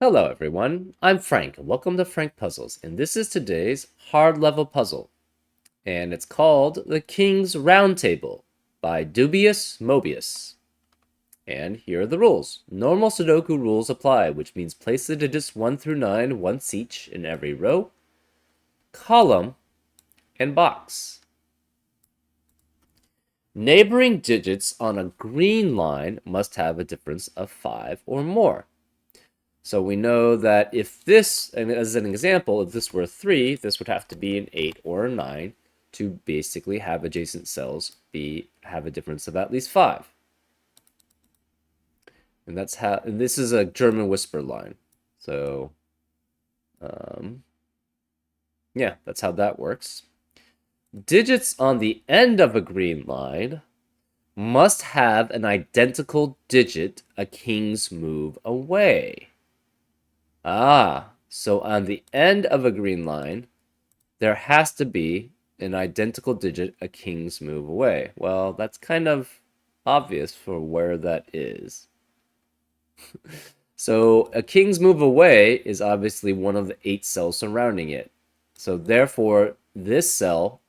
Hello everyone, I'm Frank, and welcome to Frank Puzzles, and this is today's hard level puzzle, and it's called The King's Round Table by Dubious Mobius. And here are the rules. Normal Sudoku rules apply, which means place the digits 1 through 9 once each in every row, column, and box. Neighboring digits on a green line must have a difference of 5 or more. So we know that if this, and as an example, if this were a 3, this would have to be an 8 or a 9 to basically have adjacent cells have a difference of at least 5. And that's how, and this is a German whisper line. So, yeah, that's how that works. Digits on the end of a green line must have an identical digit a king's move away. So on the end of a green line, there has to be an identical digit a king's move away. Well, that's kind of obvious for where that is. So a king's move away is obviously one of the 8 cells surrounding it. So therefore, this cell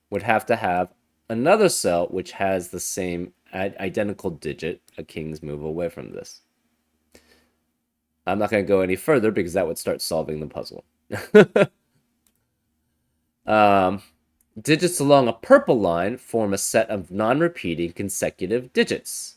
would have to have another cell which has the same identical digit a king's move away from this. I'm not going to go any further because that would start solving the puzzle. Digits along a purple line form a set of non-repeating consecutive digits.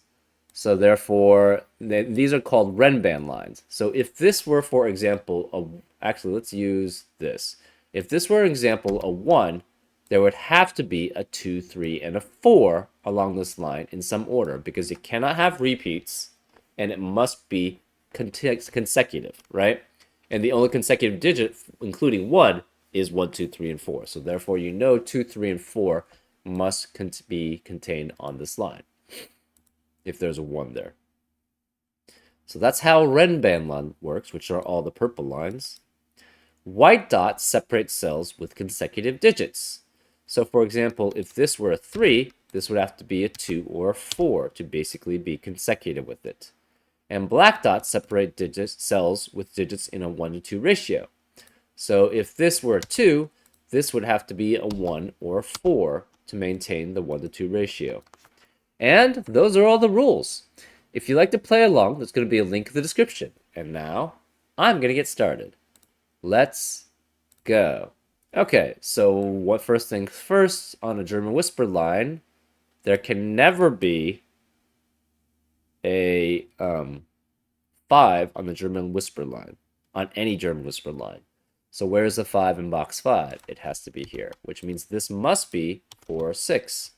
So therefore, these are called Renban lines. So if this were, for example, actually, let's use this. If this were, example, a 1, there would have to be a 2, 3, and a 4 along this line in some order because you cannot have repeats, and it must be consecutive, right? And the only consecutive digit, including 1, is 1, 2, 3, and 4. So therefore, you know 2, 3, and 4 must be contained on this line if there's a 1 there. So that's how Renban line works, which are all the purple lines. White dots separate cells with consecutive digits. So for example, if this were a 3, this would have to be a 2 or a 4 to basically be consecutive with it. And black dots separate cells with digits in a 1 to 2 ratio. So if this were a 2, this would have to be a 1 or a 4 to maintain the 1 to 2 ratio. And those are all the rules. If you'd like to play along, there's going to be a link in the description. And now, I'm going to get started. Let's go. Okay, so what first things first, on a German whisper line, there can never be a 5 on the German whisper line, on any German whisper line. So where's the 5 in box 5? It has to be here, which means this must be 4 or 6.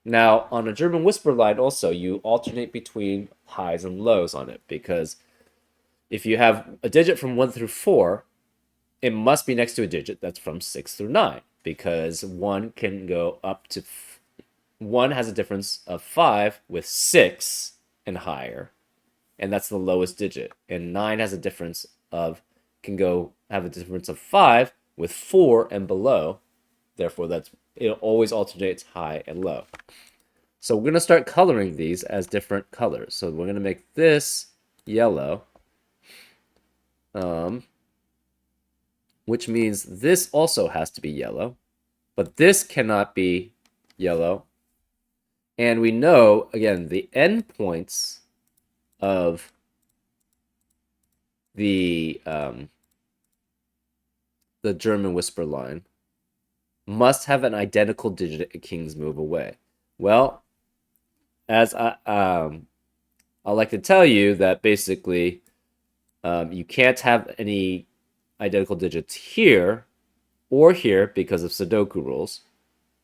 Now, on a German whisper line also, you alternate between highs and lows on it, because if you have a digit from 1 through 4, it must be next to a digit that's from 6 through 9, because 1 can go up to 1 has a difference of 5 with 6 and higher, and that's the lowest digit. And 9 has a difference of have a difference of 5 with 4 and below. Therefore, it always alternates high and low. So we're going to start coloring these as different colors. So we're going to make this yellow, which means this also has to be yellow, but this cannot be yellow. And we know, again, the endpoints of the German whisper line must have an identical digit a king's move away. Well, as I like to tell you that basically you can't have any identical digits here or here because of Sudoku rules,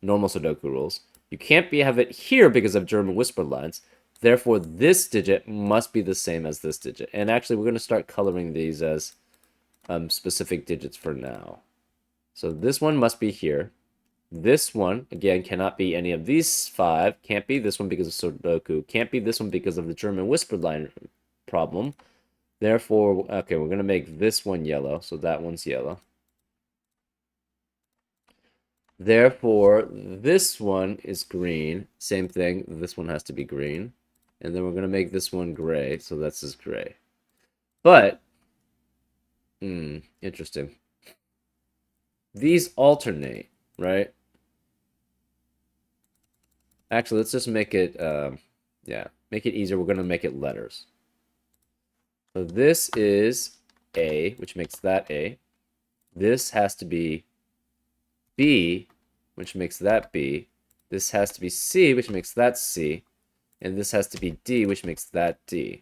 normal Sudoku rules. You can't have it here because of German whisper lines. Therefore, this digit must be the same as this digit. And actually, we're going to start coloring these as specific digits for now. So this one must be here. This one, again, cannot be any of these 5. Can't be this one because of Sudoku. Can't be this one because of the German whisper line problem. Therefore, okay, we're going to make this one yellow. So that one's yellow. Therefore, this one is green. Same thing. This one has to be green. And then we're going to make this one gray. So that's just gray. But Interesting. These alternate, right? Actually, let's just make it, yeah, make it easier. We're going to make it letters. So this is A, which makes that A. This has to be B, which makes that B. This has to be C, which makes that C. And this has to be D, which makes that D.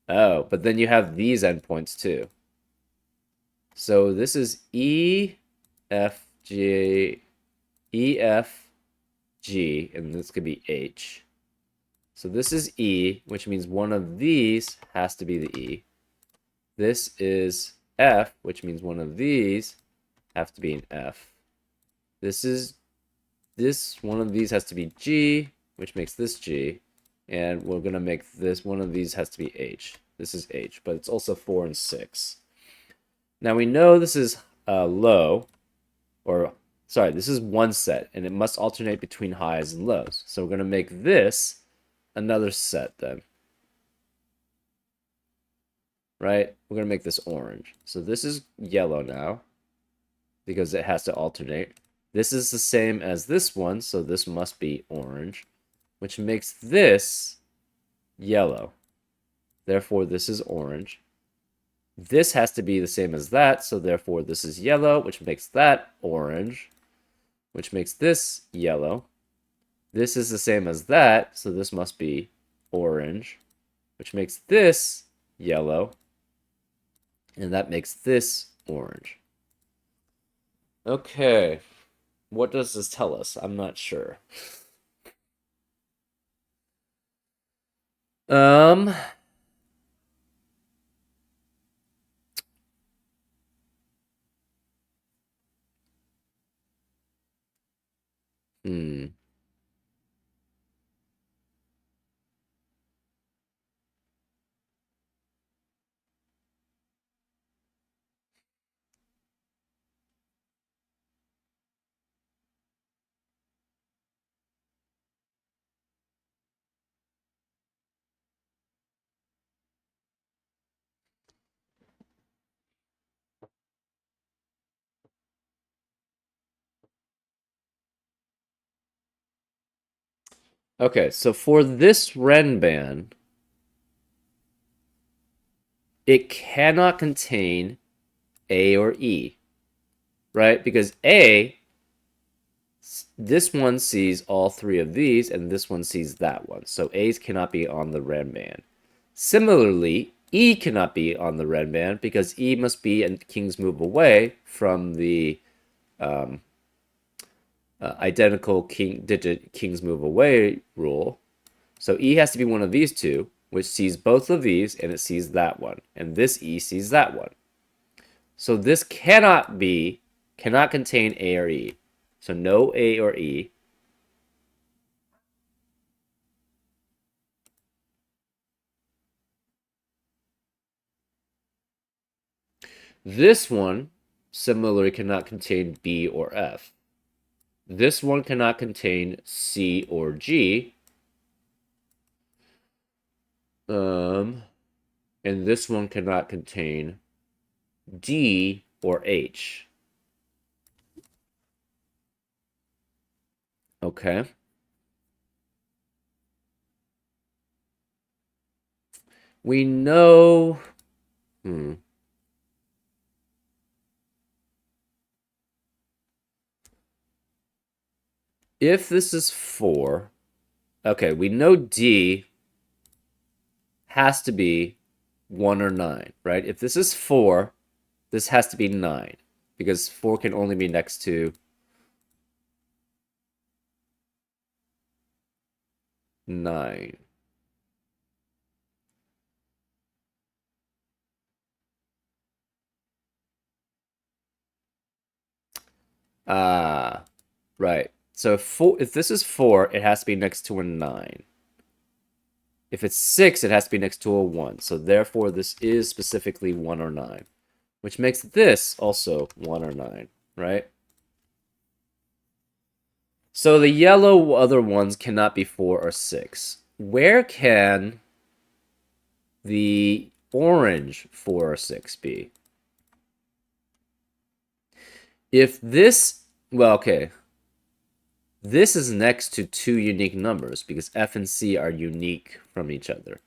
Oh, but then you have these endpoints too. So this is E, F, G, E, F, G, and this could be H. So this is E, which means one of these has to be the E. This is F, which means one of these have to be an F. One of these has to be G, which makes this G. And we're going to make this, one of these has to be H. This is H, but it's also 4 and 6. Now we know this is low, or sorry, this is one set, and it must alternate between highs and lows. So we're going to make this another set then. Right? We're going to make this orange. So this is yellow now, because it has to alternate. This is the same as this one, so this must be orange, which makes this yellow. Therefore, this is orange. This has to be the same as that, so therefore this is yellow, which makes that orange, which makes this yellow. This is the same as that, so this must be orange, which makes this yellow, and that makes this orange. Okay, what does this tell us? I'm not sure. Um, hmm. Okay, so for this Renban, it cannot contain A or E, right? Because A, this one sees all three of these, and this one sees that one. So A's cannot be on the Renban. Similarly, E cannot be on the Renban because E must be a king's move away from the identical king's move away rule. So E has to be one of these two, which sees both of these, and it sees that one. And this E sees that one. So this cannot contain A or E. So no A or E. This one similarly cannot contain B or F. This one cannot contain C or G. And this one cannot contain D or H. Okay. We know. If this is 4, okay, we know D has to be 1 or 9, right? If this is 4, this has to be 9, because 4 can only be next to 9. Ah, right. So if this is 4, it has to be next to a 9. If it's 6, it has to be next to a 1. So therefore, this is specifically 1 or 9, which makes this also 1 or 9, right? So the yellow other ones cannot be 4 or 6. Where can the orange 4 or 6 be? If this, well, okay, this is next to two unique numbers because F and C are unique from each other.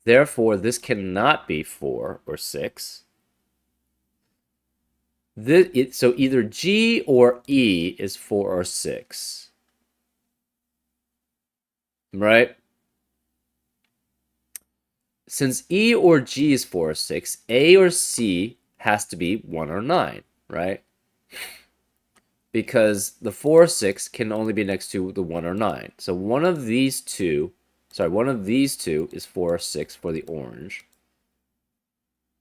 Therefore, this cannot be 4 or 6. So either G or E is 4 or 6. Right? Since E or G is 4 or 6, A or C has to be 1 or 9, right? Because the 4 or 6 can only be next to the 1 or 9. So one of these two is 4 or 6 for the orange,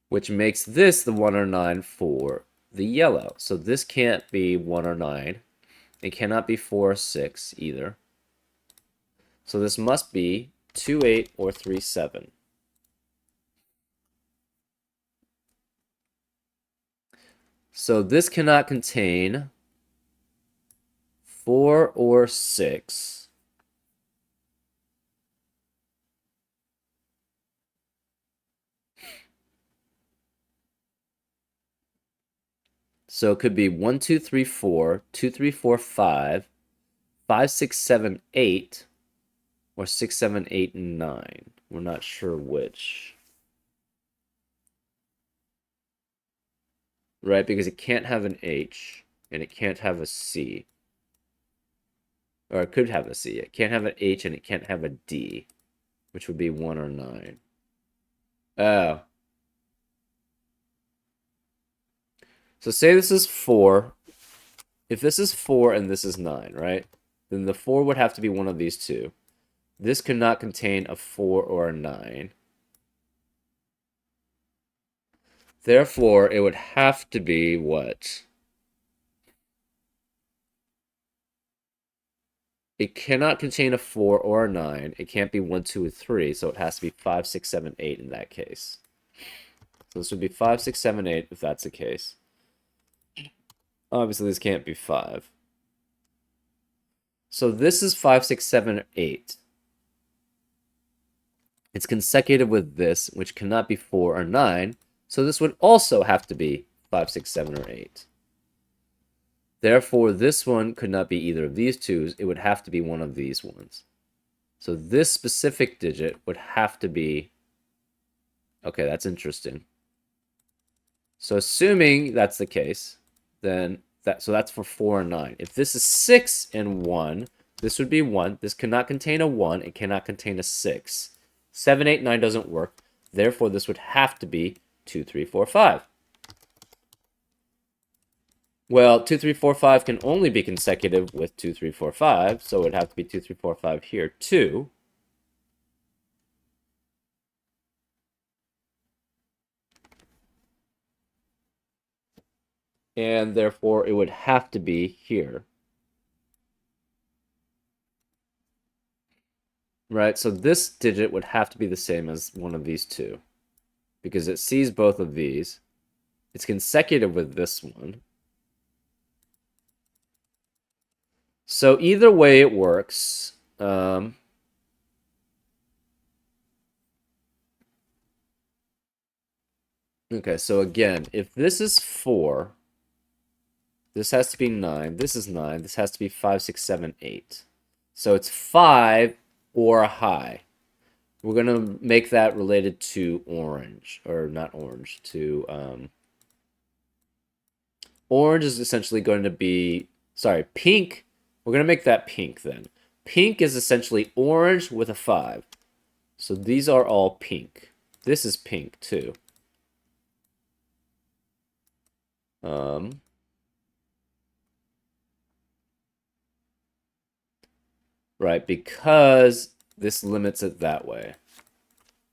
which makes this the 1 or 9 for the yellow. So this can't be 1 or 9. It cannot be 4 or 6 either. So this must be 2, 8, or 3, 7. So this cannot contain 4 or 6. So it could be 1, 2, 3, 4, 2, 3, 4, 5, 5, 6, 7, 8, or 6, 7, 8, and 9. We're not sure which. Right, because it can't have an H, and it can't have a C. Or it could have a C. It can't have an H, and it can't have a D, which would be 1 or 9. Oh. So say this is 4. If this is 4 and this is 9, right? Then the 4 would have to be one of these two. This could not contain a 4 or a 9. Therefore, it would have to be what? It cannot contain a 4 or a 9. It can't be 1, 2, or 3, so it has to be 5, 6, 7, 8 in that case. So this would be 5, 6, 7, 8 if that's the case. Obviously, this can't be 5. So this is 5, 6, 7, 8. It's consecutive with this, which cannot be 4 or 9. So this would also have to be 5, 6, 7, or 8. Therefore, this one could not be either of these twos. It would have to be one of these ones. So this specific digit would have to be... Okay, that's interesting. So assuming that's the case, then that's for 4 and 9. If this is 6 and 1, this would be 1. This cannot contain a 1. It cannot contain a 6. 7, 8, 9 doesn't work. Therefore, this would have to be 2, 3, 4, 5. Well, 2, 3, 4, 5 can only be consecutive with 2, 3, 4, 5, so it would have to be 2, 3, 4, 5 here too. And therefore, it would have to be here. Right, so this digit would have to be the same as one of these two, because it sees both of these. It's consecutive with this one. So either way it works. Okay, so again, if this is 4, this has to be 9, this is 9, this has to be 5, 6, 7, 8. So it's 5 or high. We're going to make that related to orange, or not orange, to... Orange is essentially going to be... Sorry, pink. We're going to make that pink then. Pink is essentially orange with a 5. So these are all pink. This is pink too. Right, because this limits it that way.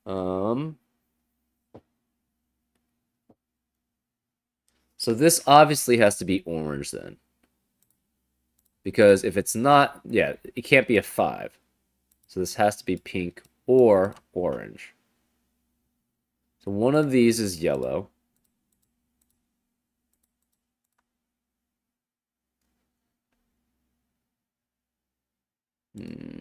So this obviously has to be orange then. Because if it's not, yeah, it can't be a 5. So this has to be pink or orange. So one of these is yellow. Hmm.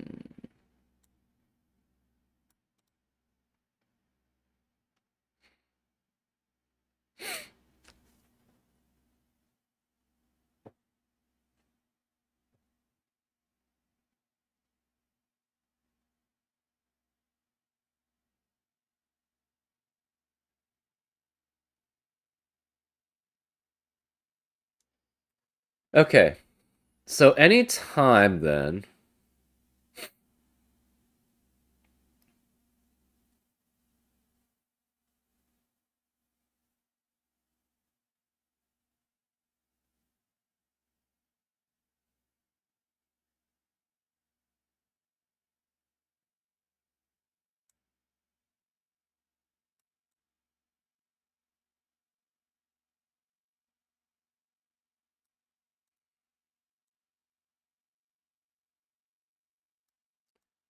Okay, so any time then,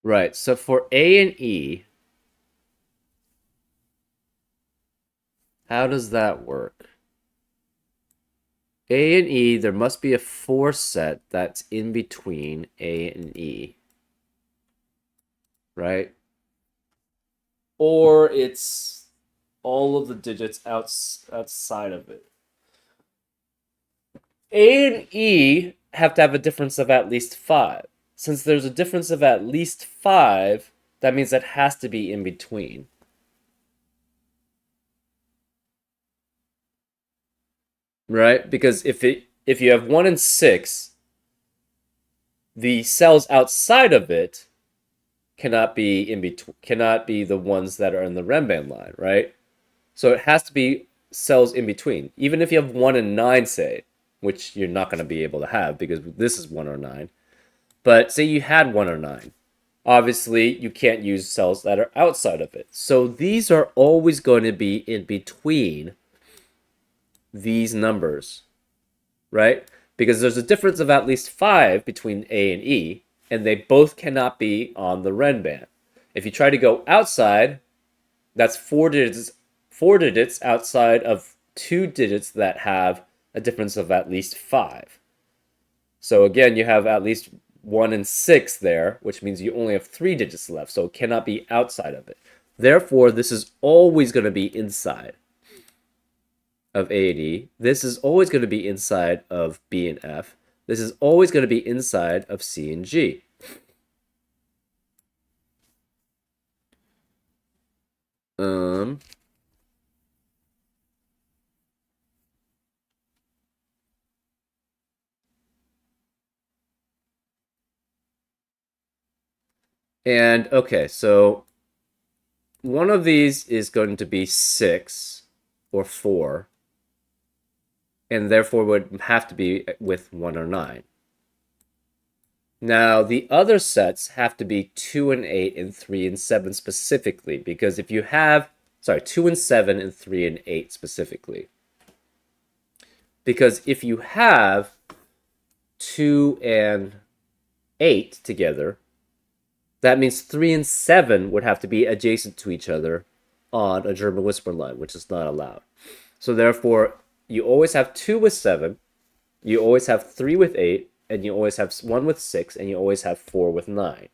right? So for A and E, how does that work? A and E, there must be a 4 set that's in between A and E, right? Or it's all of the digits outside of it. A and E have to have a difference of at least 5. Since there's a difference of at least 5, that means it has to be in between. Right? Because if you have 1 and 6, the cells outside of it cannot be in between, cannot be the ones that are in the Renban line, right? So it has to be cells in between. Even if you have 1 and 9, say, which you're not going to be able to have because this is 1 or 9. But say you had 1 or 9. Obviously, you can't use cells that are outside of it. So these are always going to be in between these numbers, right? Because there's a difference of at least 5 between A and E, and they both cannot be on the Renban. If you try to go outside, that's 4 digits outside of 2 digits that have a difference of at least 5. So again, you have at least 1 and 6 there, which means you only have 3 digits left, so it cannot be outside of it. Therefore, this is always going to be inside of A and E. This is always going to be inside of B and F. This is always going to be inside of C and G. Um, and okay, so one of these is going to be 6 or 4, and therefore would have to be with 1 or 9. Now, the other sets have to be 2 and 8 and 3 and 7 specifically, because if you have, sorry, 2 and 7 and 3 and 8 specifically. Because if you have 2 and 8 together, that means 3 and 7 would have to be adjacent to each other on a German whisper line, which is not allowed. So therefore, you always have 2 with 7, you always have 3 with 8, and you always have 1 with 6, and you always have 4 with 9.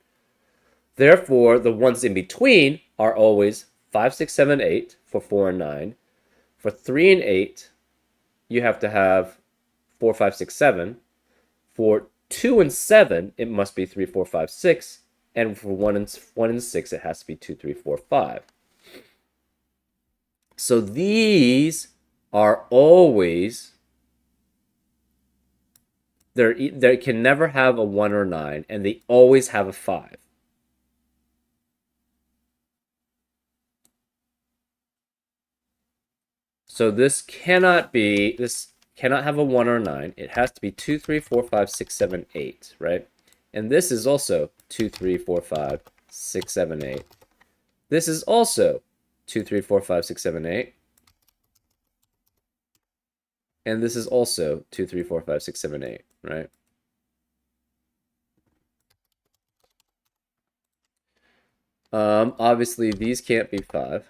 Therefore, the ones in between are always 5, 6, 7, 8 for 4 and 9. For 3 and 8, you have to have 4, 5, 6, 7. For 2 and 7, it must be 3, 4, 5, 6. And for 1 and 6, it has to be 2, 3, 4, 5. So these are always, they can never have a 1 or 9, and they always have a 5. So this cannot have a 1 or 9. It has to be 2, 3, 4, 5, 6, 7, 8, right? And this is also 2, 3, 4, 5, 6, 7, 8. This is also 2, 3, 4, 5, 6, 7, 8. And this is also 2, 3, 4, 5, 6, 7, 8, right? Obviously, these can't be 5.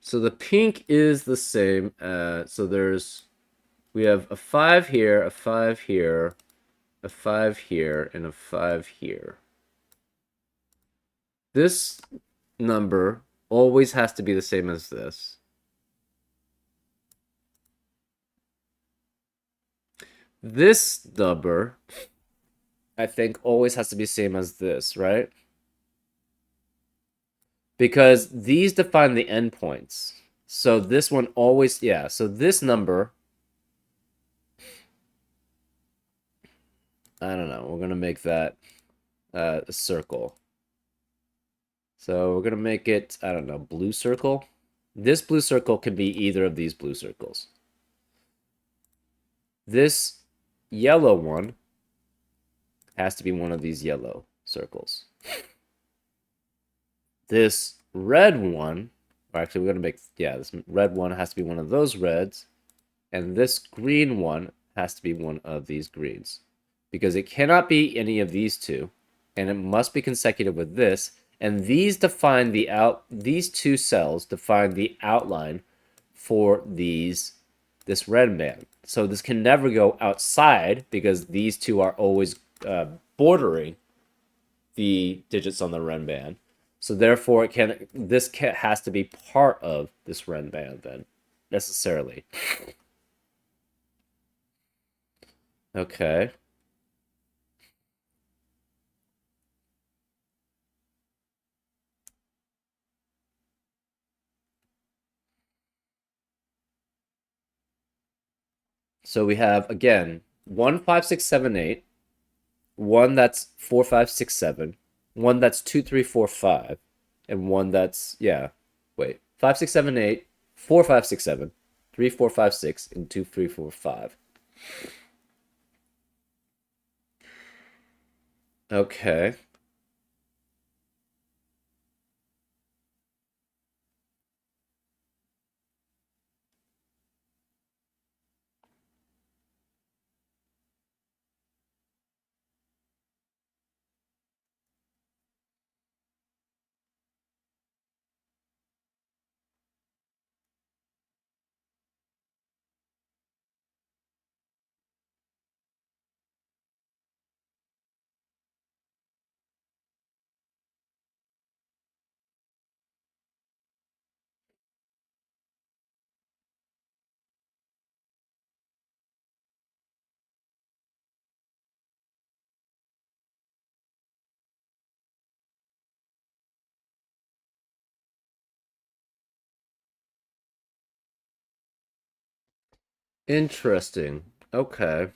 So the pink is the same. We have a 5 here, a 5 here, a 5 here, and a 5 here. This number always has to be the same as this. This number, I think, always has to be the same as this, right? because these define the endpoints. So this one always, yeah. So this number, I don't know. We're gonna make that a circle. So we're gonna make it, I don't know, blue circle. This blue circle can be either of these blue circles. This yellow one has to be one of these yellow circles. This red one, or actually we're gonna make, yeah, this red one has to be one of those reds, and this green one has to be one of these greens. Because it cannot be any of these two, and it must be consecutive with this, and these define the these two cells define the outline for this red band. So this can never go outside because these two are always bordering the digits on the Ren band. So therefore, has to be part of this Ren band then, necessarily. Okay. So we have again 1, 5, 6, 7, 8, one that's 4, 5, 6, 7, one that's 2, 3, 4, 5, and one that's, yeah, wait, 5, 6, 7, 8, 4, 5, 6, 7, 3, 4, 5, 6, and 2, 3, 4, 5. Okay. Interesting. Okay.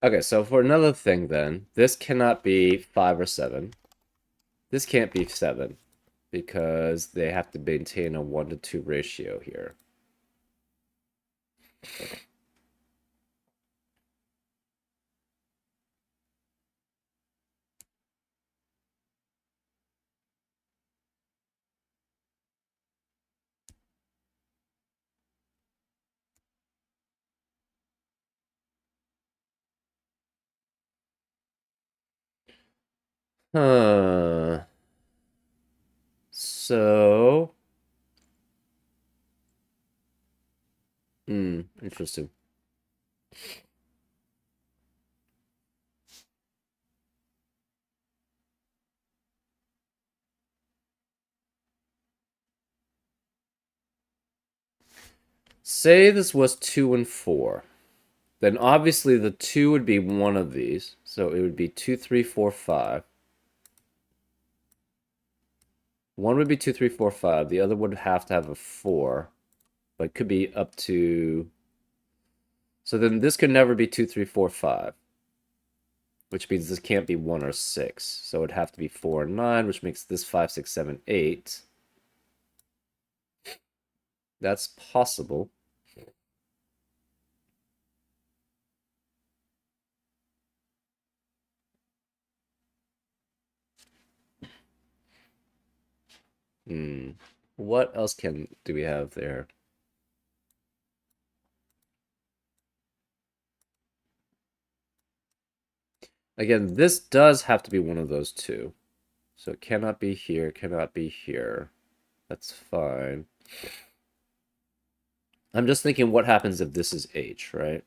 Okay, so for another thing then, this cannot be 5 or 7. This can't be 7 because they have to maintain a 1 to 2 ratio here. Huh. So, interesting. Say this was 2 and 4. Then obviously the 2 would be one of these. So it would be 2, 3, 4, 5. One would be 2, 3, 4, 5. The other would have to have a 4. But it could be up to. So then this could never be 2, 3, 4, 5. Which means this can't be 1 or 6. So it'd have to be 4 and 9, which makes this 5, 6, 7, 8. That's possible. Hmm. What else do we have there? Again, this does have to be one of those two. So it cannot be here, cannot be here. That's fine. I'm just thinking what happens if this is H, right?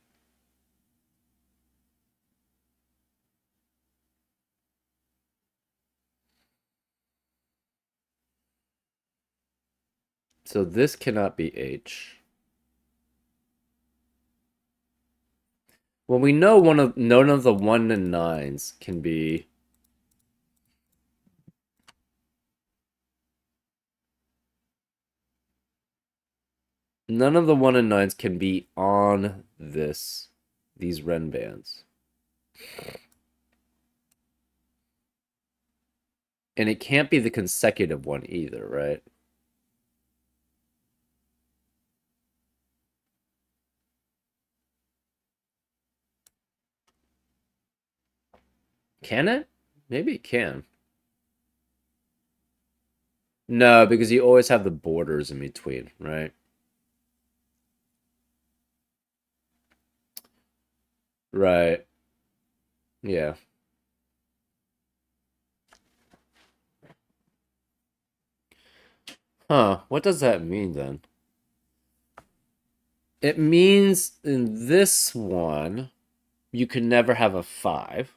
So this cannot be H. Well, we know none of the 1 and 9s can be... None of the 1 and 9s can be on these Ren bands. And it can't be the consecutive one either, right? Can it? Maybe it can. No, because you always have the borders in between, right? Right. Yeah. Huh. What does that mean then? It means in this one, you can never have a 5.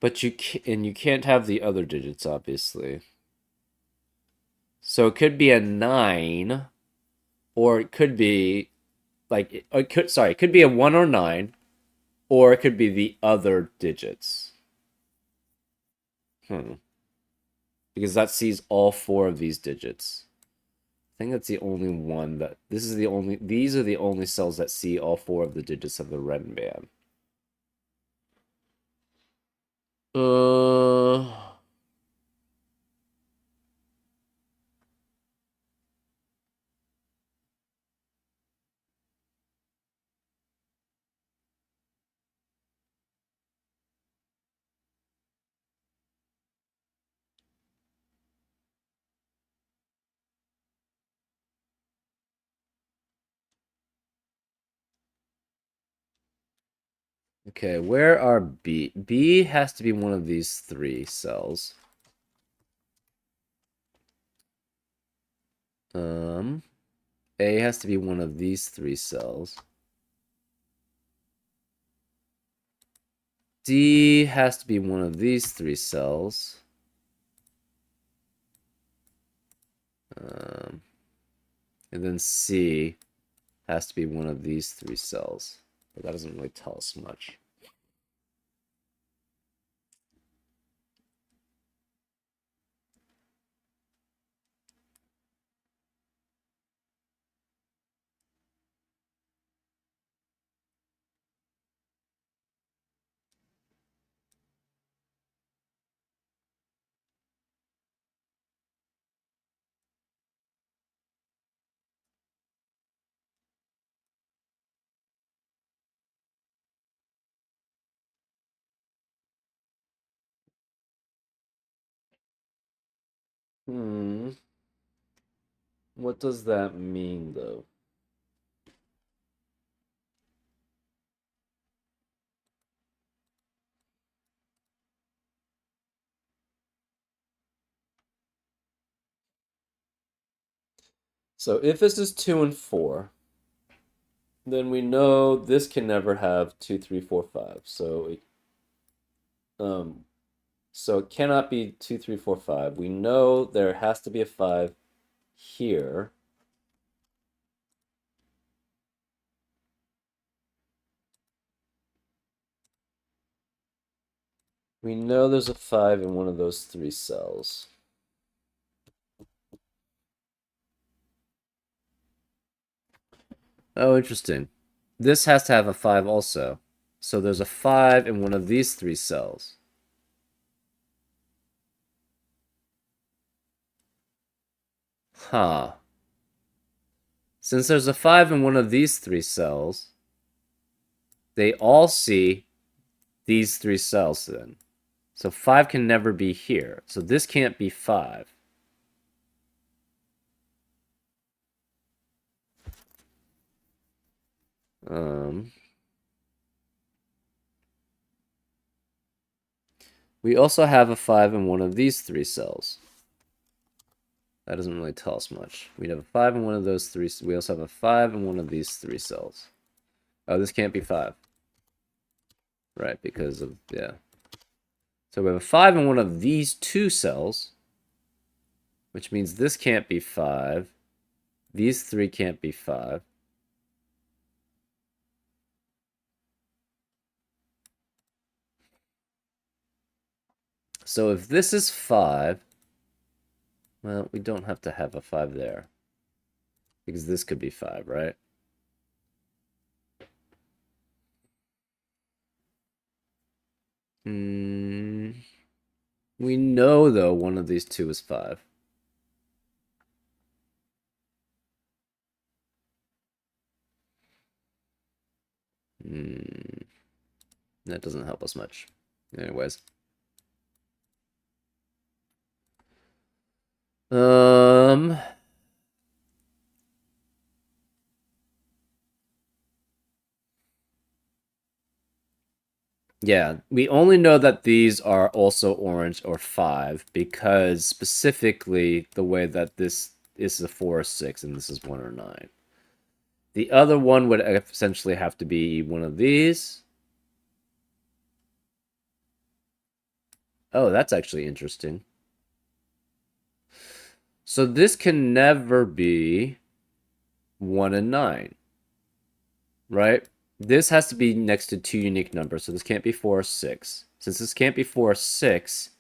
But you can't have the other digits, obviously. So it could be a 9, or it could be like it could be a 1 or 9, or it could be the other digits. Because that sees all 4 of these digits. I think that's the only one that these are the only cells that see all 4 of the digits of the Ren band. Uh Okay, where are B? B has to be one of these 3 cells. A has to be one of these 3 cells. D has to be one of these 3 cells. And then C has to be one of these 3 cells. But that doesn't really tell us much. What does that mean, though? So if this is 2 and 4, then we know this can never have 2, 3, 4, 5. Um, so it cannot be 2, 3, 4, 5. We know there has to be a 5 here. We know there's a 5 in one of those 3 cells. Oh, interesting. This has to have a 5 also. So there's a 5 in one of these 3 cells. Huh. Since there's a 5 in one of these 3 cells, they all see these 3 cells then. So 5 can never be here. So this can't be 5. We also have a 5 in one of these 3 cells. That doesn't really tell us much. We have a 5 in one of those 3. We also have a 5 in one of these 3 cells. Oh, this can't be 5. Right, because of, yeah. So we have a 5 in one of these 2 cells. which means this can't be 5. These 3 can't be 5. So if this is 5, well, we don't have to have a 5 there. Because this could be 5, right? We know, though, one of these two is 5. That doesn't help us much. Anyways. Yeah, we only know that these are also orange or 5 because specifically the way that this is a 4 or 6 and this is 1 or 9. The other one would essentially have to be one of these. Oh, that's actually interesting. So this can never be 1 and 9, right? This has to be next to two unique numbers, so this can't be 4 or 6. Since this can't be 4 or 6,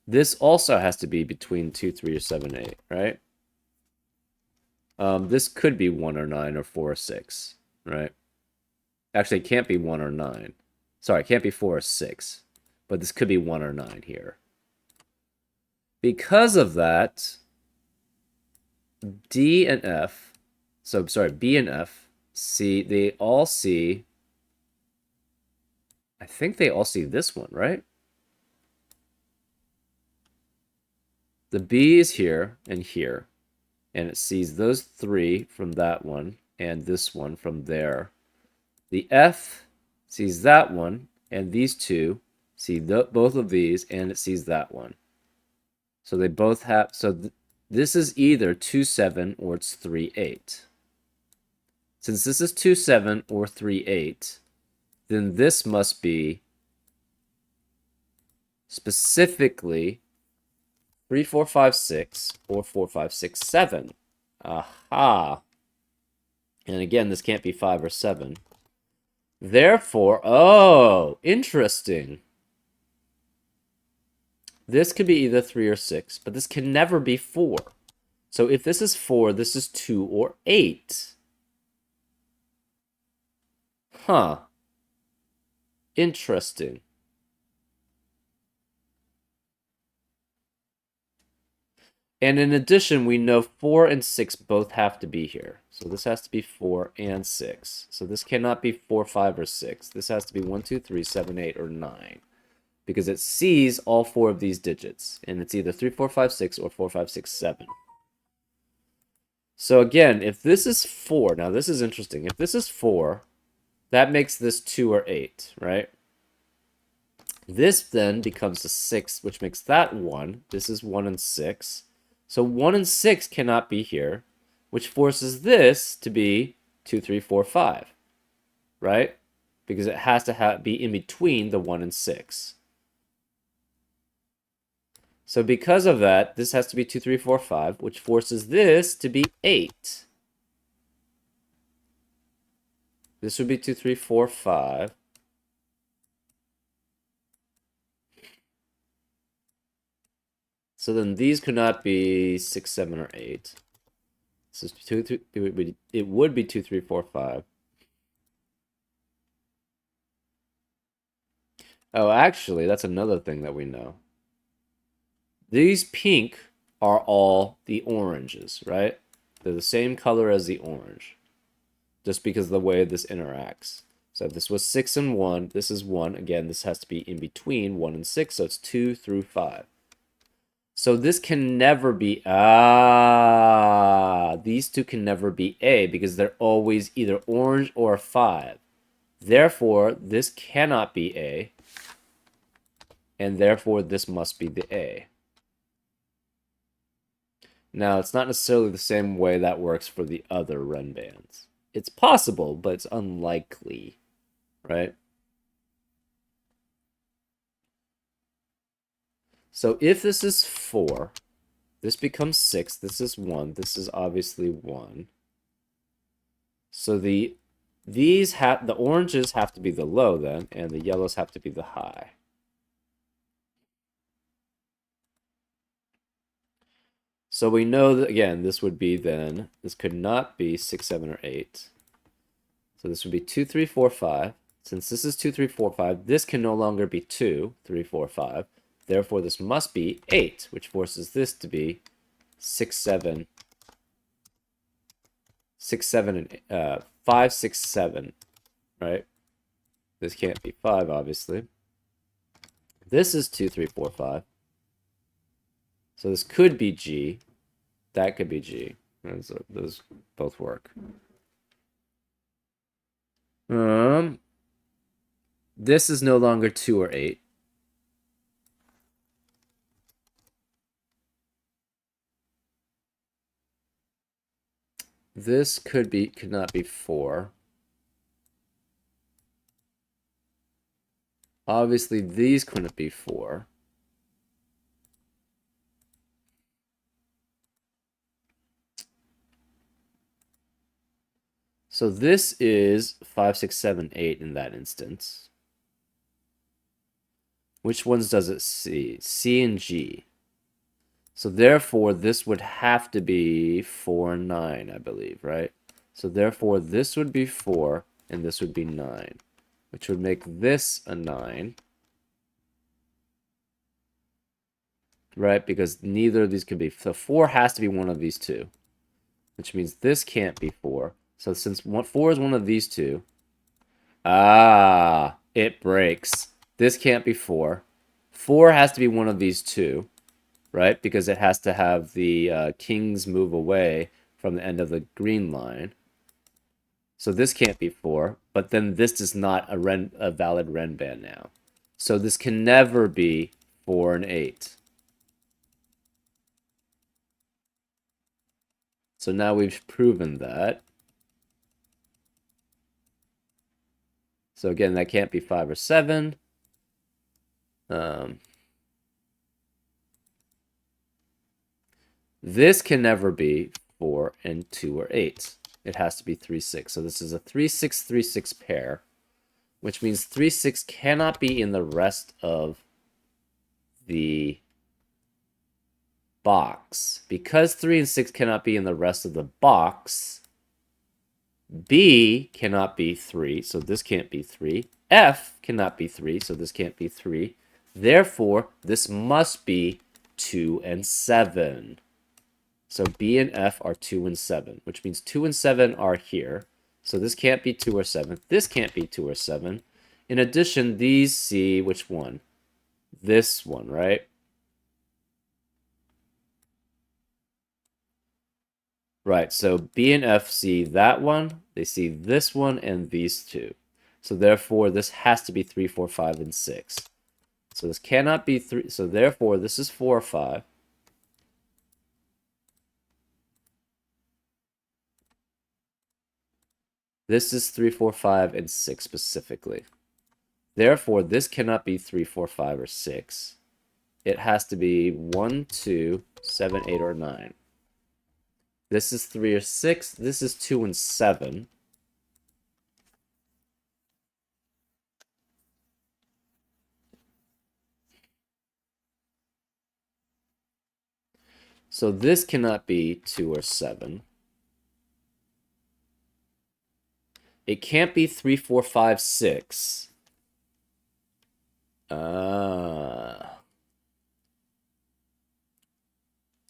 this also has to be between 2, 3, or 7, 8, right? This could be 1 or 9 or 4 or 6, right? Actually, it can't be 1 or 9. Sorry, it can't be 4 or 6. But this could be 1 or 9 here. Because of that, D and F, so sorry, B and F, C, they all see, I think they all see this one, right? The B is here and here, and it sees those 3 from that one and this one from there. The F sees that one, and these two see both of these, and it sees that one. So they both have, so this is either 2, 7 or it's 3, 8. Since this is 2, 7 or 3, 8, then this must be specifically 3, 4, 5, 6 or 4, 5, 6, 7. Aha. And again, this can't be 5 or 7. Therefore, oh, interesting. This could be either 3 or 6, but this can never be 4. So if this is 4, this is 2 or 8. Huh. Interesting. And in addition, we know 4 and 6 both have to be here. So this has to be 4 and 6. So this cannot be 4, 5, or 6. This has to be 1, 2, 3, 7, 8, or 9. Because it sees all 4 of these digits. And it's either 3, 4, 5, 6 or 4, 5, 6, 7. So again, if this is 4, now this is interesting. If this is 4, that makes this 2 or 8, right? This then becomes a 6, which makes that 1. This is 1 and 6. So 1 and 6 cannot be here, which forces this to be 2, 3, 4, 5, right? Because it has to be in between the 1 and 6. So because of that, this has to be 2, 3, 4, 5, which forces this to be 8. This would be 2, 3, 4, 5. So then these could not be 6, 7, or 8. So 2, 3, it would be 2, 3, 4, 5. Oh, actually, that's another thing that we know. These pink are all the oranges, right? They're the same color as the orange, just because of the way this interacts. So if this was 6 and 1, this is 1. Again, this has to be in between 1 and 6, so it's 2 through 5. So this can never be, these two can never be A because they're always either orange or 5. Therefore, this cannot be A, and therefore this must be the A. Now, it's not necessarily the same way that works for the other Ren bands. It's possible, but it's unlikely, right? So if this is 4, This becomes 6. This is 1. This is obviously 1. So the oranges have to be the low then, and the yellows have to be the high. So we know that, again, this would be then, this could not be 6, 7, or 8. So this would be 2, 3, 4, 5. Since this is 2, 3, 4, 5, this can no longer be 2, 3, 4, 5. Therefore, this must be 8, which forces this to be 6, 7, 6, 7, and 5, 6, 7, right? This can't be 5, obviously. This is 2, 3, 4, 5. So this could be G. That could be G. Those both work. This is no longer 2 or 8. This could not be 4. Obviously, these couldn't be 4. So this is 5, 6, 7, 8 in that instance. Which ones does it see? C and G. So therefore, this would have to be 4 and 9, I believe, right? So therefore, this would be 4, and this would be 9, which would make this a 9. Right? Because neither of these could be. So 4 has to be one of these two, which means this can't be 4. So since 4 is one of these two, it breaks. This can't be 4. 4 has to be one of these two, right? Because it has to have the kings move away from the end of the green line. So this can't be 4, but then this is not a valid Renban now. So this can never be 4 and 8. So now we've proven that. So again, that can't be 5 or 7. This can never be 4 and 2 or 8. It has to be 3, 6. So this is a 3, 6, 3, 6 pair, which means 3, 6 cannot be in the rest of the box. Because 3 and 6 cannot be in the rest of the box, B cannot be 3, so this can't be 3. F cannot be 3, so this can't be 3. Therefore, this must be 2 and 7. So B and F are 2 and 7, which means 2 and 7 are here. So this can't be 2 or 7. This can't be 2 or 7. In addition, these see which one? This one, right? Right, so B and F see that one, they see this one, and these two. So therefore, this has to be 3, 4, 5, and 6. So this cannot be 3. So therefore, this is 4 or 5. This is 3, 4, 5, and 6 specifically. Therefore, this cannot be 3, 4, 5, or 6. It has to be 1, 2, 7, 8, or 9. This is 3 or 6. This is 2 and 7. So this cannot be 2 or 7. It can't be 3, 4, 5, 6.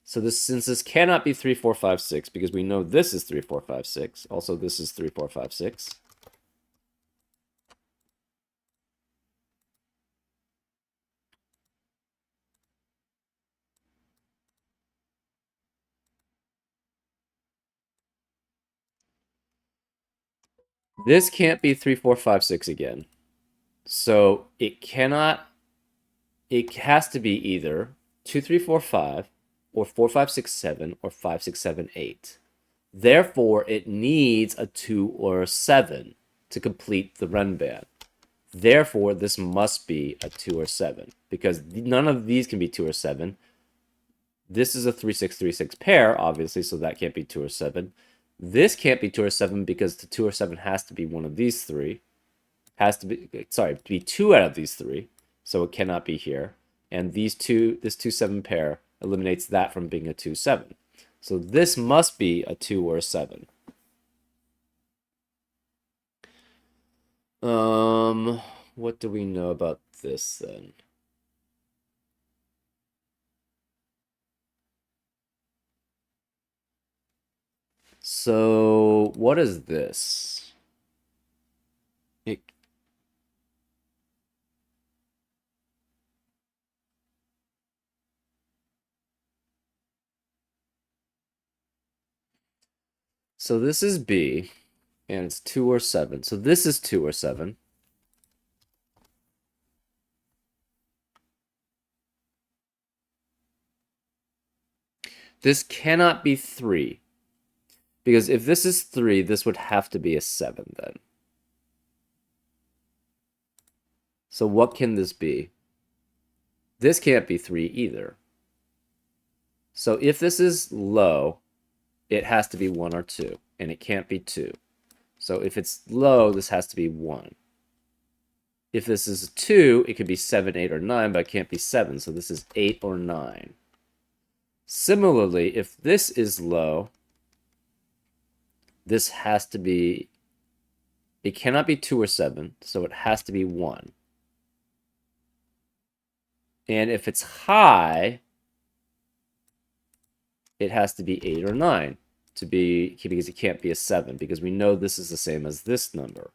So since this cannot be 3, 4, 5, 6, because we know this is 3, 4, 5, 6. Also, this is 3, 4, 5, 6. This can't be 3, 4, 5, 6 again. So it has to be either 2, 3, 4, 5, or 4, 5, 6, 7, or 5, 6, 7, 8. Therefore, it needs a 2 or a 7 to complete the Renban. Therefore, this must be a 2 or 7, because none of these can be 2 or 7. This is a 3, 6, 3, 6 pair, obviously, so that can't be 2 or 7. This can't be 2 or 7 because the 2 or 7 has to be one of these three. Has to be, sorry, be 2 out of these three, so it cannot be here. And this 2, 7 pair eliminates that from being a 2, 7. So this must be a 2 or a 7. What do we know about this then? So what is this? So this is B, and it's 2 or 7. So this is 2 or 7. This cannot be 3. Because if this is 3, this would have to be a 7 then. So what can this be? This can't be 3 either. So if this is low, it has to be 1 or 2, and it can't be 2. So if it's low, this has to be 1. If this is 2, it could be 7, 8, or 9, but it can't be 7, so this is 8 or 9. Similarly, if this is low, this has to be, it cannot be 2 or 7, so it has to be 1. And if it's high, it has to be 8 or 9 to be, because it can't be a 7, because we know this is the same as this number.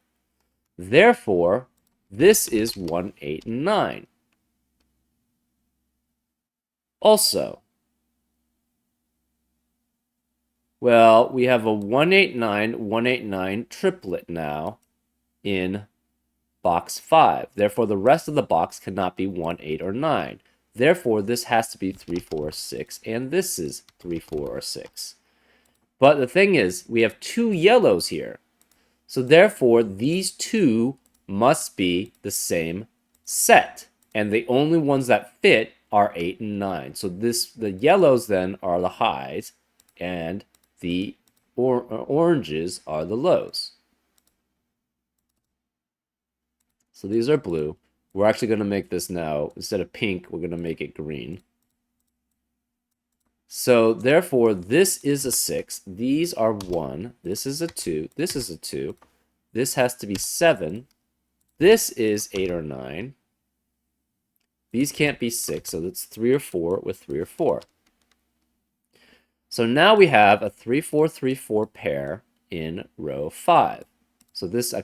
Therefore, this is 1, 8, and 9. Also, well, we have a 189, 189 triplet now in box 5. Therefore, the rest of the box cannot be 1, 8, or 9. Therefore, this has to be 3, 4, or 6, and this is 3, 4, or 6. But the thing is, we have 2 yellows here. So therefore, these 2 must be the same set. And the only ones that fit are 8 and 9. So the yellows then are the highs, and the oranges are the lows. So these are blue. We're actually going to make this now, instead of pink, we're going to make it green. So therefore, this is a 6. These are 1. This is a 2. This is a 2. This has to be 7. This is 8 or 9. These can't be 6, so that's 3 or 4 with 3 or 4. So now we have a 3, 4, 3, 4 pair in row 5. So this has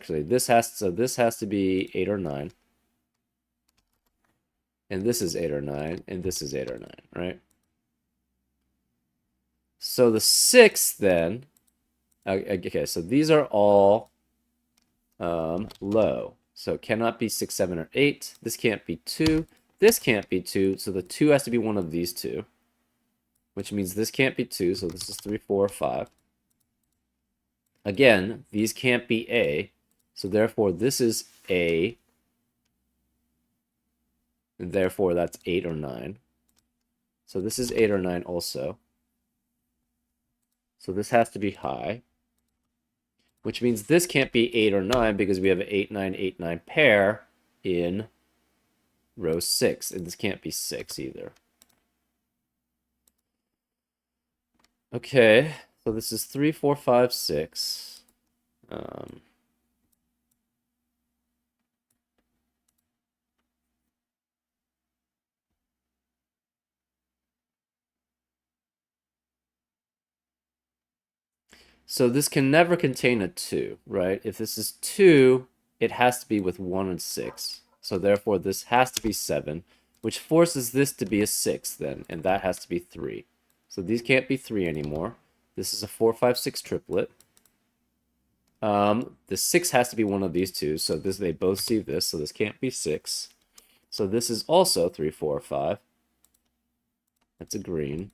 to be 8 or 9. And this is 8 or 9, and this is 8 or 9, right? So the 6 then, okay, so these are all low. So it cannot be 6, 7, or 8. This can't be 2. This can't be 2, so the 2 has to be one of these two. Which means this can't be 2, so this is 3, 4, 5. Again, these can't be A, so therefore this is A, and therefore that's 8 or 9. So this is 8 or 9 also. So this has to be high, which means this can't be 8 or 9 because we have an 8, 9, 8, 9 pair in row 6, and this can't be 6 either. Okay, so this is 3, 4, 5, 6. So this can never contain a 2, right? If this is 2, it has to be with 1 and 6. So therefore, this has to be 7, which forces this to be a 6 then, and that has to be 3. So these can't be 3 anymore. This is a 4, 5, 6 triplet. The 6 has to be one of these two, so they both see this, so this can't be 6. So this is also 3, 4, 5. That's a green.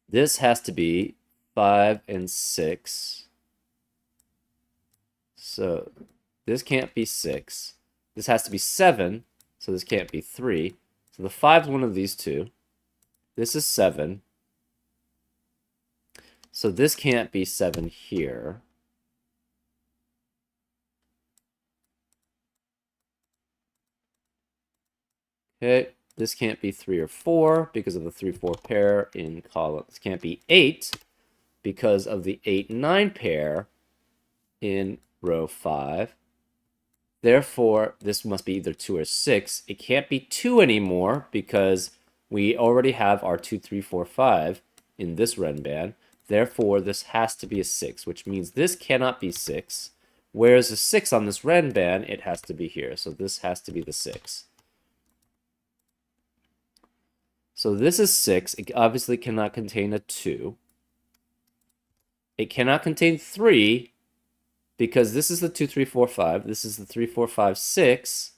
This has to be 5 and 6. So this can't be 6. This has to be 7, so this can't be 3. So the 5 is one of these two. This is 7. So this can't be 7 here. Okay, this can't be 3 or 4 because of the 3-4 pair in column. This can't be 8 because of the 8-9 pair in row 5. Therefore, this must be either 2 or 6. It can't be 2 anymore because we already have our 2, 3, 4, 5 in this renban. Therefore, this has to be a 6, which means this cannot be 6. Whereas a 6 on this renban, it has to be here. So this has to be the 6. So this is 6. It obviously cannot contain a 2. It cannot contain 3 because this is the 2, 3, 4, 5. This is the 3, 4, 5, 6.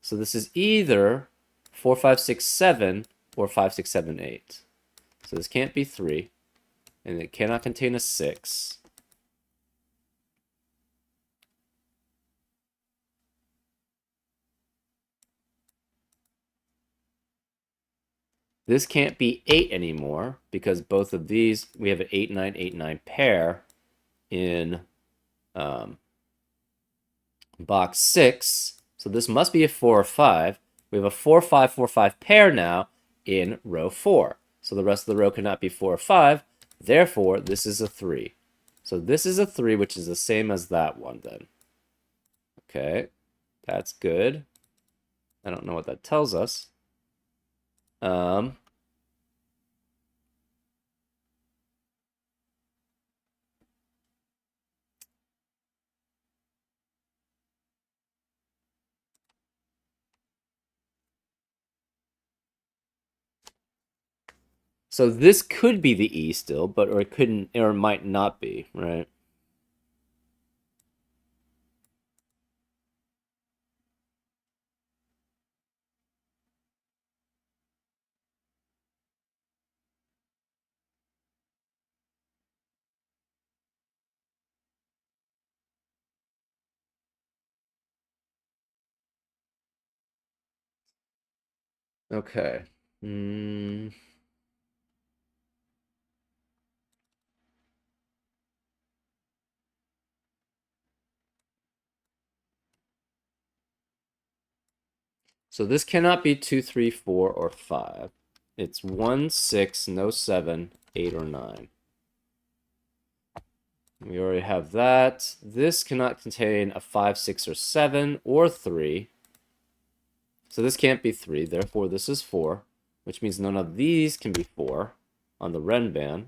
So this is either 4, 5, 6, 7 or 5, 6, 7, 8. So this can't be 3. And it cannot contain a 6. This can't be 8 anymore because both of these, we have an 8, 9, 8, 9 pair in box 6. So this must be a 4 or 5. We have a 4, 5, 4, 5 pair now in row 4. So the rest of the row cannot be 4 or 5. Therefore, this is a 3. So this is a 3, which is the same as that one then. Okay, that's good. I don't know what that tells us. So this could be the E still, but or it couldn't, or it might not be, right? Okay. So this cannot be 2, 3, 4, or 5. It's 1, 6, no 7, 8, or 9. We already have that. This cannot contain a 5, 6, or 7, or 3. So this can't be 3, therefore this is 4, which means none of these can be 4 on the Renban.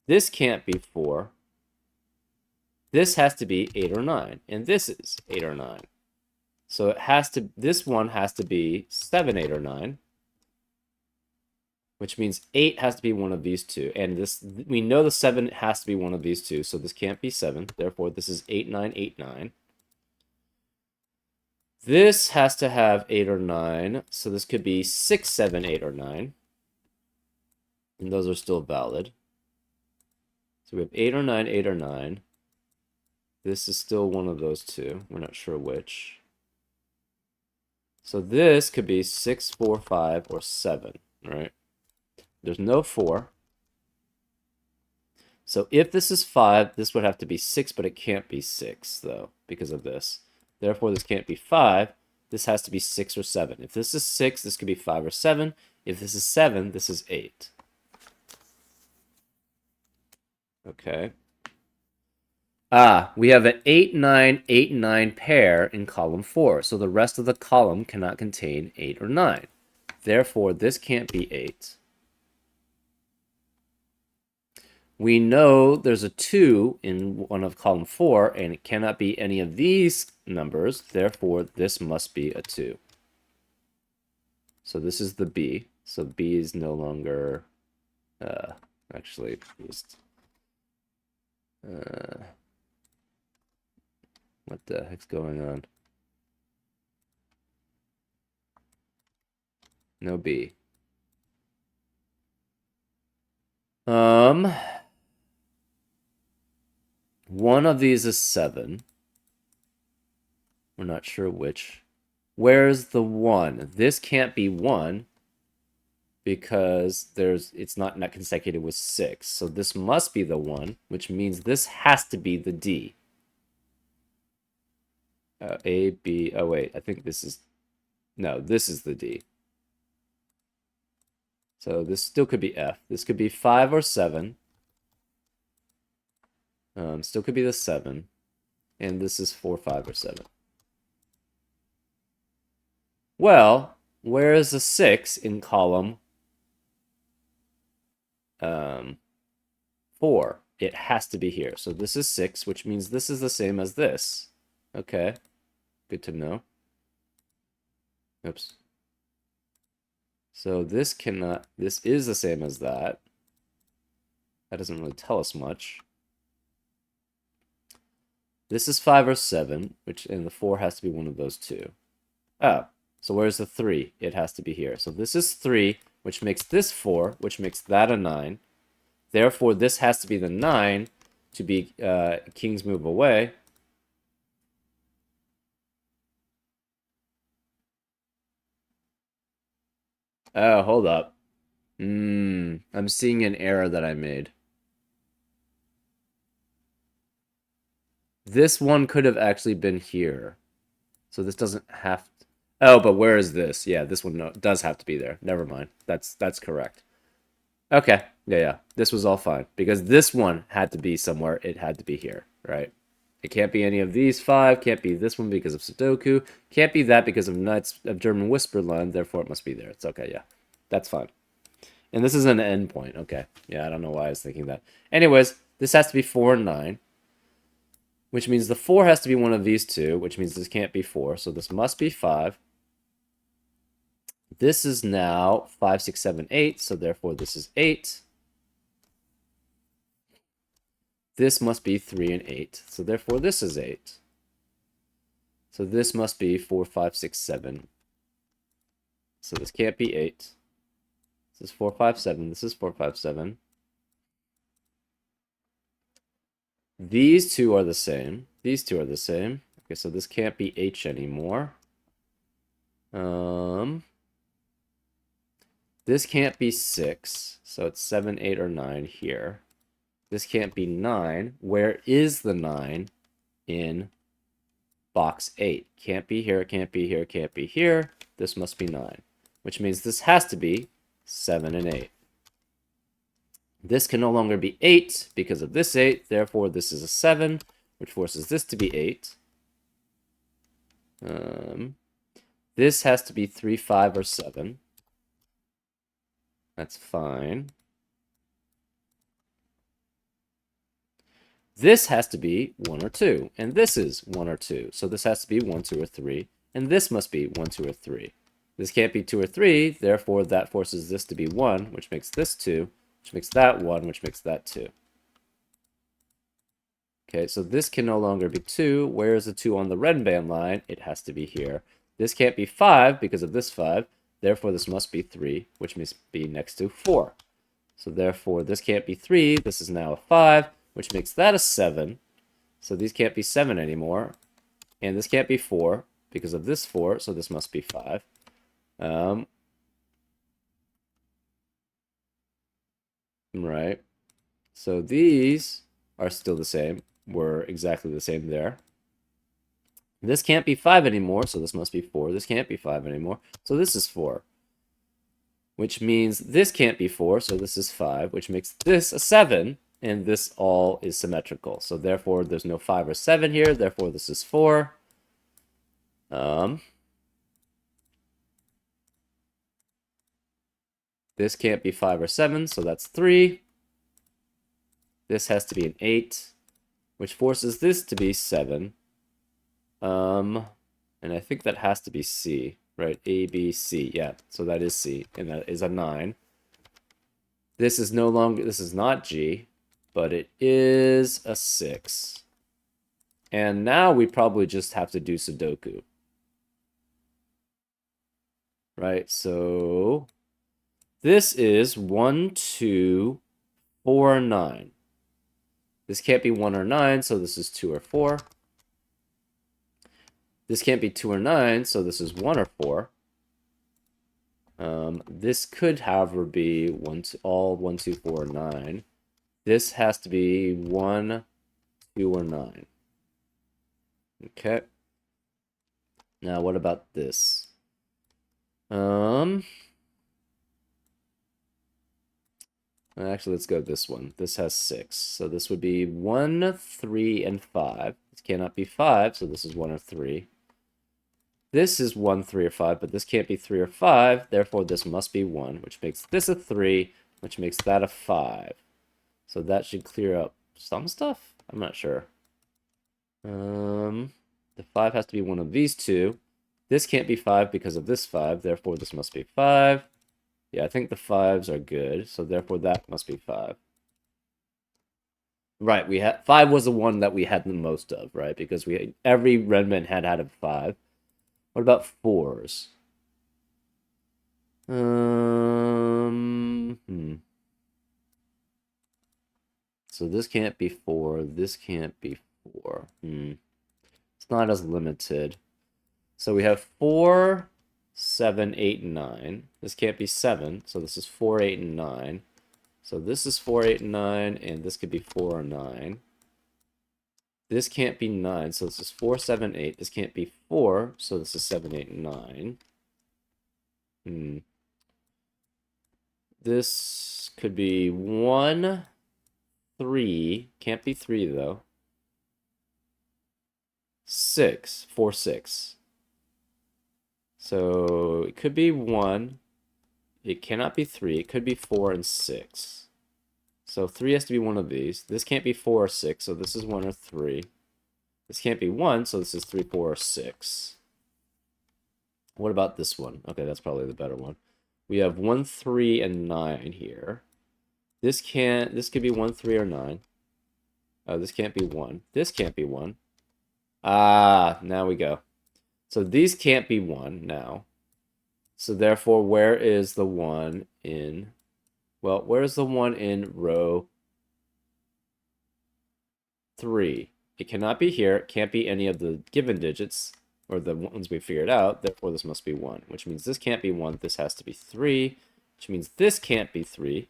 This can't be 4. This has to be 8 or 9, and this is 8 or 9. So it has to, this one has to be 7, 8, or 9, which means 8 has to be one of these two. And this, we know the 7 has to be one of these two, so this can't be 7. Therefore, this is 8, 9, 8, 9. This has to have 8 or 9, so this could be 6, 7, 8, or 9. And those are still valid. So we have 8 or 9, 8 or 9. This is still one of those two. We're not sure which. So this could be 6, 4, 5, or 7, right? There's no 4. So if this is 5, this would have to be 6, but it can't be 6, though, because of this. Therefore, this can't be 5. This has to be 6 or 7. If this is 6, this could be 5 or 7. If this is 7, this is 8. Okay. We have an 8, 9, 8, 9 pair in column 4. So the rest of the column cannot contain 8 or 9. Therefore, this can't be 8. We know there's a 2 in one of column 4, and it cannot be any of these numbers. Therefore, this must be a 2. So this is the B. So B is no longer, actually, just, what the heck's going on? No B. One of these is 7. We're not sure which. Where's the 1? This can't be 1 because it's not consecutive with 6. So this must be the 1, which means this has to be the D. A, B, oh wait, I think this is, no, this is the D. So this still could be F. This could be 5 or 7. Still could be the 7. And this is 4, 5, or 7. Well, where is the 6 in column 4? It has to be here. So this is 6, which means this is the same as this. Okay, good to know. Oops. So this is the same as that. That doesn't really tell us much. This is 5 or 7, and the 4 has to be one of those two. Oh, so where's the 3? It has to be here. So this is 3, which makes this 4, which makes that a 9. Therefore, this has to be the 9 to be king's move away. Oh, hold up. I'm seeing an error that I made. This one could have actually been here. So this doesn't have to... Oh, but where is this? Yeah, this one does have to be there. Never mind. That's correct. Okay. Yeah. This was all fine. Because this one had to be somewhere. It had to be here, right? It can't be any of these 5. Can't be this one because of Sudoku. Can't be that because of Knights of German Whisperland. Therefore, it must be there. It's okay, yeah. That's fine. And this is an endpoint. Okay. Yeah, I don't know why I was thinking that. Anyways, this has to be 4 and 9. Which means the 4 has to be one of these two. Which means this can't be 4. So this must be 5. This is now 5, 6, 7, 8. So therefore, this is 8. This must be 3 and 8. So therefore, this is 8. So this must be 4, 5, 6, 7. So this can't be 8. This is 4, 5, 7. This is 4, 5, 7. These two are the same. These two are the same. Okay, so this can't be H anymore. This can't be 6. So it's 7, 8, or 9 here. This can't be 9. Where is the 9 in box 8? Can't be here, can't be here, can't be here. This must be 9. Which means this has to be 7 and 8. This can no longer be 8 because of this 8. Therefore, this is a 7, which forces this to be 8. This has to be 3, 5, or 7. That's fine. This has to be 1 or 2, and this is 1 or 2. So this has to be 1, 2, or 3, and this must be 1, 2, or 3. This can't be 2 or 3, therefore that forces this to be 1, which makes this 2, which makes that 1, which makes that 2. Okay, so this can no longer be 2. Where is the 2 on the red band line? It has to be here. This can't be 5 because of this 5. Therefore, this must be 3, which must be next to 4. So therefore, this can't be 3. This is now a 5, which makes that a 7. So these can't be 7 anymore. And this can't be 4 because of this 4, so this must be 5. Right. So these are still the same. We're exactly the same there. This can't be 5 anymore, so this must be 4. This can't be 5 anymore, so this is 4. Which means this can't be 4, so this is 5, which makes this a 7, and this all is symmetrical. So therefore, there's no 5 or 7 here, therefore this is 4. This can't be 5 or 7, so that's 3. This has to be an 8, which forces this to be 7. And I think that has to be C, right? A, B, C. Yeah, so that is C, and that is a 9. This is no longer, this is not G, but it is a 6. And now we probably just have to do Sudoku. Right, so this is 1, 2, 4, 9. This can't be 1 or 9, so this is 2 or 4. This can't be 2 or 9, so this is 1 or 4. This could, however, be all 1, 2, 4, 9. This has to be 1, 2, or 9. Okay. Now, what about this? Actually, let's go with this one. This has 6. So this would be 1, 3, and 5. This cannot be 5, so this is 1 or 3. This is 1, 3, or 5, but this can't be 3 or 5. Therefore, this must be 1, which makes this a 3, which makes that a 5. So that should clear up some stuff? I'm not sure. The 5 has to be one of these two. This can't be 5 because of this 5. Therefore, this must be 5. Yeah, I think the 5s are good, so therefore that must be 5. Right, 5 was the one that we had the most of, right? Because every Renman had a 5. What about 4s? So this can't be 4. This can't be 4. It's not as limited. So we have 4, 7, 8, and 9. This can't be 7, so this is 4, 8, and 9. So this is 4, 8, and 9, and this could be 4 or 9. This can't be 9, so this is 4, 7, 8. This can't be 4, so this is 7, 8, and 9. This could be 1, 3. Can't be 3, though. 6, 4, 6. So it could be 1. It cannot be 3. It could be 4 and 6. So 3 has to be one of these. This can't be 4 or 6, so this is 1 or 3. This can't be 1, so this is 3, 4, or 6. What about this one? Okay, that's probably the better one. We have 1, 3, and 9 here. This could be 1, 3, or 9. Oh, this can't be 1. This can't be 1. Ah, now we go. So these can't be 1 now. So therefore, where is the 1 in... Well, where's the 1 in row 3? It cannot be here. It can't be any of the given digits, or the ones we figured out. Therefore, this must be 1, which means this can't be 1. This has to be 3, which means this can't be 3.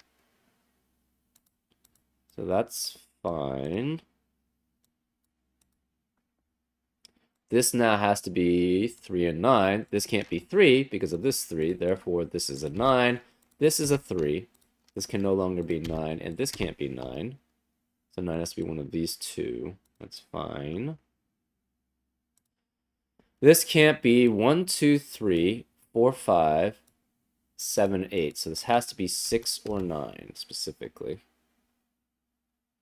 So that's fine. This now has to be 3 and 9. This can't be 3 because of this 3. Therefore, this is a 9. This is a 3. This can no longer be 9. And this can't be 9. So 9 has to be one of these two. That's fine. This can't be 1, 2, 3, 4, 5, 7, 8. So this has to be 6 or 9 specifically.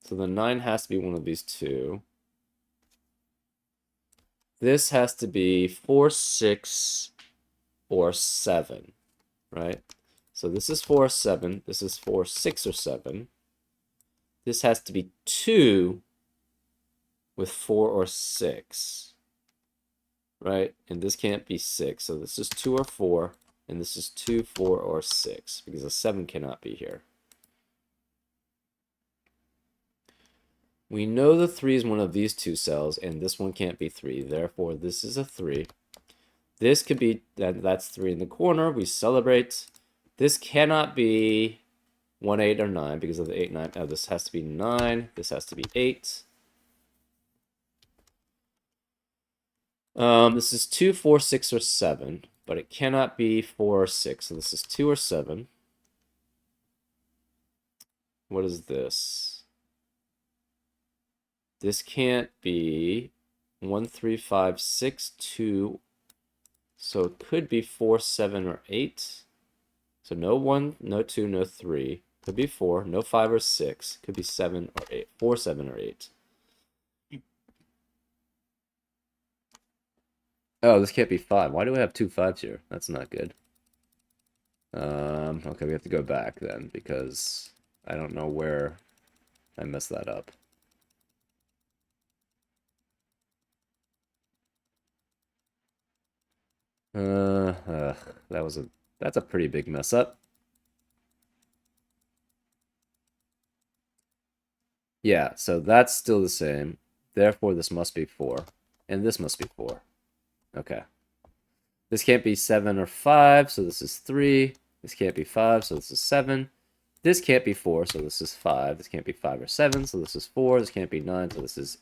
So the 9 has to be one of these two. This has to be 4, 6, or 7, right? So this is 4, 7. This is 4, 6, or 7. This has to be 2 with 4 or 6, right? And this can't be 6. So this is 2 or 4, and this is 2, 4, or 6, because a 7 cannot be here. We know the 3 is one of these two cells, and this one can't be 3. Therefore, this is a 3. This could be, that's 3 in the corner. We celebrate. This cannot be 1, 8, or 9 because of the 8, 9. Oh, this has to be 9. This has to be 8. This is 2, 4, 6, or 7, but it cannot be 4 or 6. So this is 2 or 7. What is this? This can't be 1, 3, 5, 6, 2. So it could be 4, 7, or 8. So no 1, no 2, no 3. Could be 4, no 5 or 6. Could be 7 or 8. 4, 7, or 8. Oh, this can't be 5. Why do we have 2 5s here? That's not good. Okay, we have to go back then because I don't know where I messed that up. That's a pretty big mess up. Yeah, so that's still the same. Therefore, this must be 4. And this must be 4. Okay. This can't be 7 or 5, so this is 3. This can't be 5, so this is 7. This can't be 4, so this is 5. This can't be 5 or 7, so this is 4. This can't be 9, so this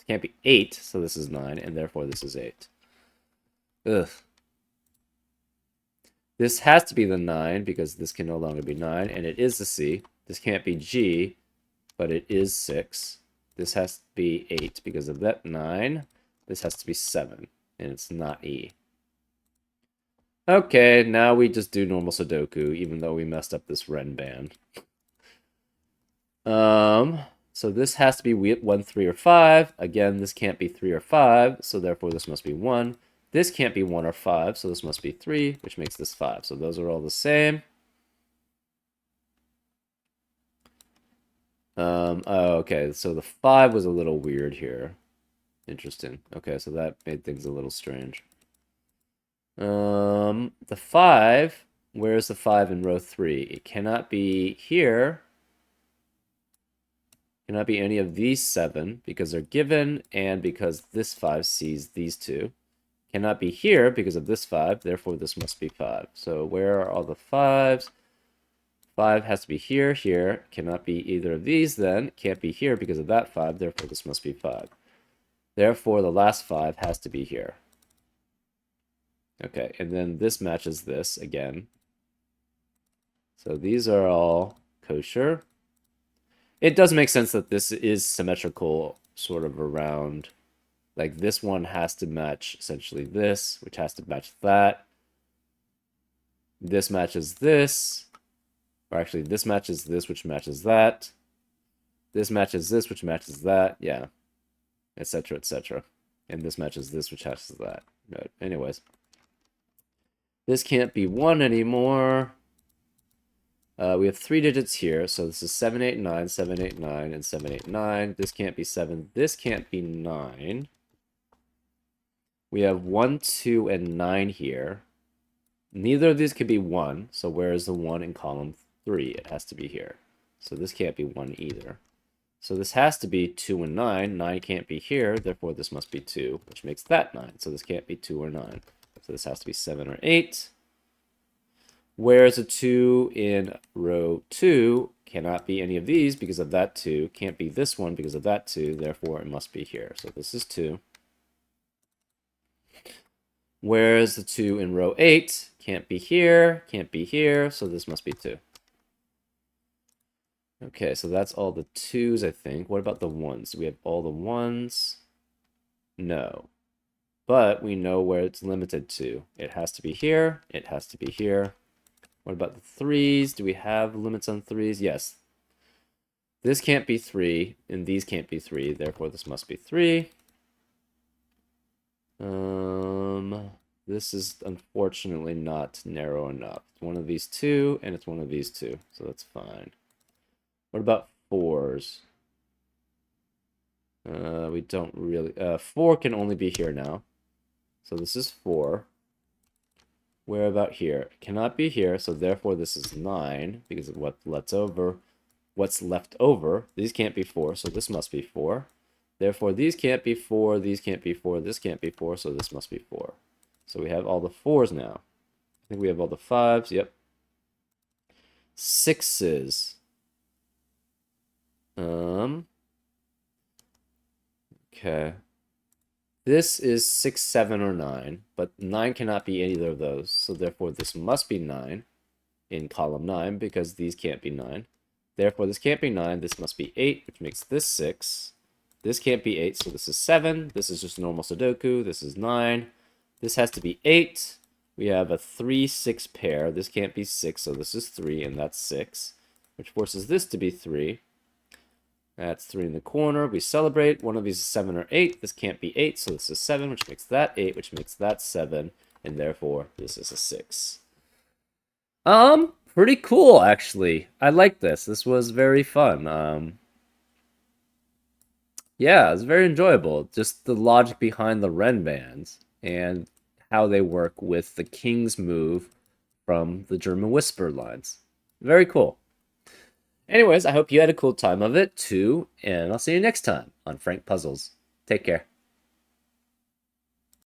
can't be 8, so this is 9, and therefore this is 8. Ugh. This has to be the 9, because this can no longer be 9, and it is the C. This can't be G, but it is 6. This has to be 8, because of that 9. This has to be 7, and it's not E. Okay, now we just do normal Sudoku, even though we messed up this Ren band. So this has to be 1, 3, or 5. Again, this can't be 3 or 5, so therefore this must be 1. This can't be 1 or 5, so this must be 3, which makes this 5. So those are all the same. Oh, okay, so the 5 was a little weird here. Interesting. Okay, so that made things a little strange. The 5, where's the 5 in row 3? It cannot be here. Cannot be any of these 7 because they're given and because this 5 sees these 2. Cannot be here because of this 5, therefore this must be 5. So where are all the 5s? 5 has to be here, here. Cannot be either of these then. Can't be here because of that 5, therefore this must be 5. Therefore the last 5 has to be here. Okay, and then this matches this again. So these are all kosher. It does make sense that this is symmetrical sort of around. Like this one has to match essentially this, which has to match that. This matches this. Or actually, this matches this, which matches that. This matches this, which matches that. Yeah. Etc., etc. And this matches this, which matches that. But anyways. This can't be 1 anymore. We have 3 digits here, so this is 789, 789, and 789. This can't be 7. This can't be 9. We have 1, 2, and 9 here. Neither of these could be 1, so where is the 1 in column 3? It has to be here. So this can't be 1 either. So this has to be 2 and 9. 9 can't be here, therefore this must be 2, which makes that 9. So this can't be 2 or 9. So this has to be 7 or 8. Where's a 2 in row 2? Cannot be any of these because of that 2. Can't be this one because of that 2. Therefore, it must be here. So this is 2. Where's the 2 in row 8? Can't be here. Can't be here. So this must be 2. Okay, so that's all the 2s, I think. What about the 1s? Do we have all the 1s? No. But we know where it's limited to. It has to be here. It has to be here. What about the 3s? Do we have limits on 3s? Yes. This can't be 3, and these can't be 3. Therefore, this must be 3. This is unfortunately not narrow enough. It's one of these 2, and it's one of these 2. So that's fine. What about 4s? We don't really... 4 can only be here now. So this is 4. Where about here? It cannot be here, so therefore this is 9, because of what's left over. These can't be 4, so this must be 4. Therefore, these can't be 4, these can't be 4, this can't be 4, so this must be 4. So we have all the 4s now. I think we have all the 5s, yep. 6s. Okay. This is 6, 7, or 9, but 9 cannot be either of those, so therefore this must be 9 in column 9, because these can't be 9. Therefore, this can't be 9, this must be 8, which makes this 6. This can't be 8, so this is 7. This is just normal Sudoku. This is 9. This has to be 8. We have a 3, 6 pair. This can't be 6, so this is 3, and that's 6, which forces this to be 3. That's 3 in the corner. We celebrate. One of these is 7 or 8. This can't be 8, so this is 7, which makes that 8, which makes that 7, and therefore this is a 6. Pretty cool, actually. I like this. This was very fun. Yeah, it's very enjoyable. Just the logic behind the Ren bands and how they work with the King's move from the German Whisper lines. Very cool. Anyways, I hope you had a cool time of it too, and I'll see you next time on Frank Puzzles. Take care.